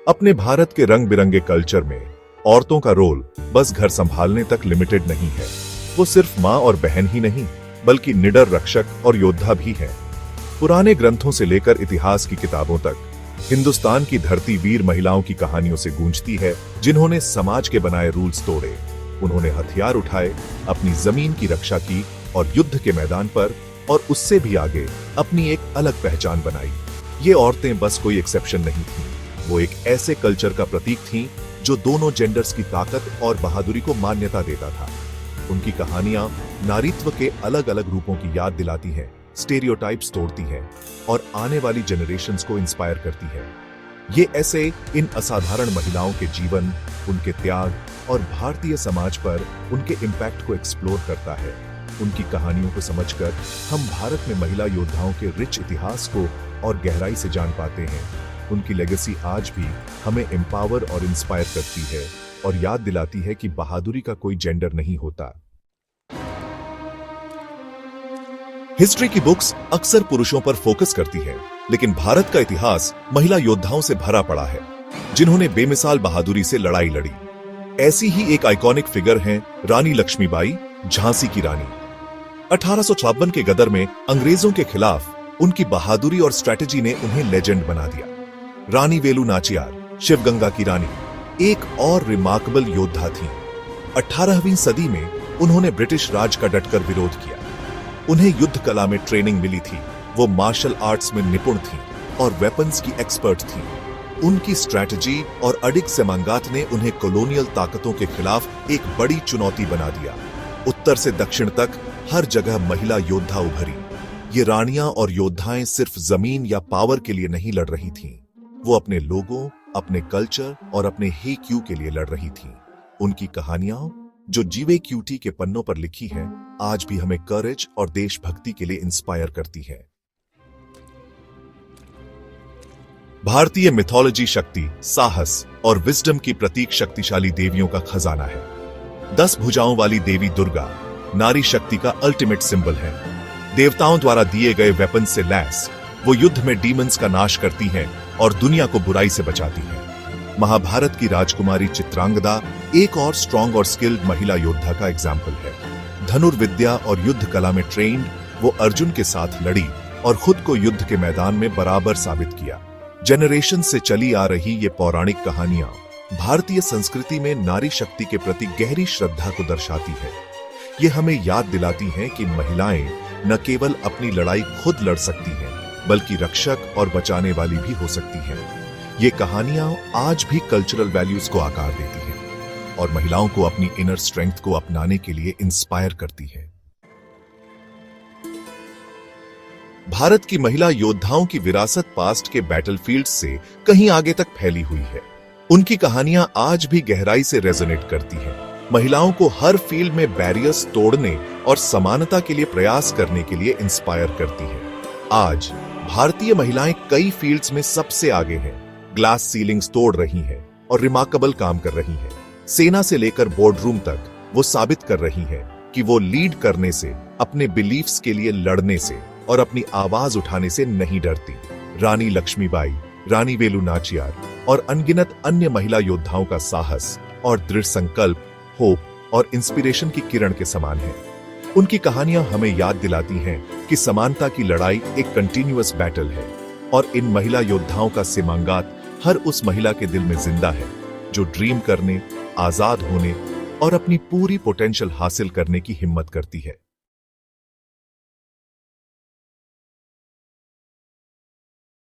अपने भारत के रंग बिरंगे कल्चर में औरतों का रोल बस घर संभालने तक लिमिटेड नहीं है। वो सिर्फ माँ और बहन ही नहीं, बल्कि निडर रक्षक और योद्धा भी है। पुराने ग्रंथों से लेकर इतिहास की किताबों तक हिंदुस्तान की धरती वीर महिलाओं की कहानियों से गूंजती है, जिन्होंने समाज के बनाए रूल्स तोड़े। उन्होंने हथियार उठाए, अपनी जमीन की रक्षा की और युद्ध के मैदान पर और उससे भी आगे अपनी एक अलग पहचान बनाई। ये औरतें बस कोई एक्सेप्शन नहीं थीं, वो एक ऐसे कल्चर का प्रतीक थीं जो दोनों जेंडर्स की ताकत और बहादुरी को मान्यता देता था। उनकी कहानियां नारीत्व के अलग अलग रूपों की याद दिलाती हैं, स्टेरियोटाइप्स तोड़ती हैं और आने वाली जनरेशंस को इंस्पायर करती है। ये ऐसे इन असाधारण महिलाओं के जीवन, उनके त्याग और भारतीय समाज पर उनके इम्पैक्ट को एक्सप्लोर करता है। उनकी कहानियों को समझकर हम भारत में महिला योद्धाओं के रिच इतिहास को और गहराई से जान पाते हैं। उनकी लेगेसी आज भी हमें एम्पावर और इंस्पायर करती है और याद दिलाती है कि बहादुरी का कोई जेंडर नहीं होता। हिस्ट्री की बुक्स अक्सर पुरुषों पर फोकस करती है, लेकिन भारत का इतिहास महिला योद्धाओं से भरा पड़ा है, जिन्होंने बेमिसाल बहादुरी से लड़ाई लड़ी। ऐसी ही एक आइकॉनिक फिगर हैं रानी लक्ष्मीबाई, झांसी की रानी। 1856 के गदर में अंग्रेजों के खिलाफ उनकी बहादुरी और स्ट्रेटेजी ने उन्हें लेजेंड बना दिया। रानी वेलु नाचियार, शिवगंगा की रानी, एक और रिमार्केबल योद्धा थी। 18वीं सदी में उन्होंने ब्रिटिश राज का डटकर विरोध किया। उन्हें युद्ध कला में ट्रेनिंग मिली थी, वो मार्शल आर्ट्स में निपुण थी और वेपन्स की एक्सपर्ट थी। उनकी स्ट्रैटेजी और अडिग सेमांगात ने उन्हें कॉलोनियल ताकतों के खिलाफ एक बड़ी चुनौती बना दिया। उत्तर से दक्षिण तक हर जगह महिला योद्धा उभरी। ये रानियां और योद्धाएं सिर्फ जमीन या पावर के लिए नहीं लड़ रही थीं, वो अपने लोगों, अपने कल्चर और अपने हे क्यू के लिए लड़ रही थीं। उनकी कहानियां जो जीवे क्यूटी के पन्नों पर लिखी हैं, आज भी हमें करेज और देशभक्ति के लिए इंस्पायर करती है। भारतीय मिथोलॉजी शक्ति, साहस और विजडम की प्रतीक शक्तिशाली देवियों का खजाना है। 10 भुजाओं वाली देवी दुर्गा नारी शक्ति का अल्टीमेट सिंबल है। देवताओं द्वारा दिए गए वेपन से लैस वो युद्ध में डीमंस का नाश करती हैं और दुनिया को बुराई से बचाती हैं। महाभारत की राजकुमारी चित्रांगदा एक और स्ट्रॉन्ग और स्किल्ड महिला योद्धा का एग्जाम्पल है। धनुर्विद्या और युद्ध कला में ट्रेन्ड वो अर्जुन के साथ लड़ी और खुद को युद्ध के मैदान में बराबर साबित किया। जनरेशन से चली आ रही ये पौराणिक कहानियां भारतीय संस्कृति में नारी शक्ति के प्रति गहरी श्रद्धा को दर्शाती है। ये हमें याद दिलाती हैं कि महिलाएं न केवल अपनी लड़ाई खुद लड़ सकती हैं, बल्कि रक्षक और बचाने वाली भी हो सकती हैं। ये कहानियां आज भी कल्चरल वैल्यूज को आकार देती हैं और महिलाओं को अपनी इनर स्ट्रेंथ को अपनाने के लिए इंस्पायर करती है। भारत की महिला योद्धाओं की विरासत पास्ट के बैटलफील्ड्स से कहीं आगे तक फैली हुई है। उनकी कहानियां आज भी गहराई से रेजोनेट करती हैं। महिलाओं को हर फील्ड में बैरियर्स तोड़ने और समानता के लिए प्रयास करने के लिए इंस्पायर करती है। आज भारतीय महिलाएं कई फील्ड्स में सबसे आगे हैं, ग्लास सीलिंग्स तोड़ रही हैं और रिमार्केबल काम कर रही हैं। सेना से लेकर बोर्डरूम तक वो साबित कर रही हैं कि वो लीड करने से, अपने बिलीफ्स के लिए लड़ने से और अपनी आवाज उठाने से नहीं डरती। रानी लक्ष्मीबाई, रानी वेलु नाचियार और अनगिनत अन्य महिला योद्धाओं का साहस और दृढ़ संकल्प, होप और इंस्पिरेशन की किरण के समान है। उनकी कहानियां हमें याद दिलाती हैं कि समानता की लड़ाई एक कंटिन्यूअस बैटल है और इन महिला योद्धाओं का सेमांगात हर उस महिला के दिल में जिंदा है जो ड्रीम करने, आजाद होने और अपनी पूरी पोटेंशियल हासिल करने की हिम्मत करती है।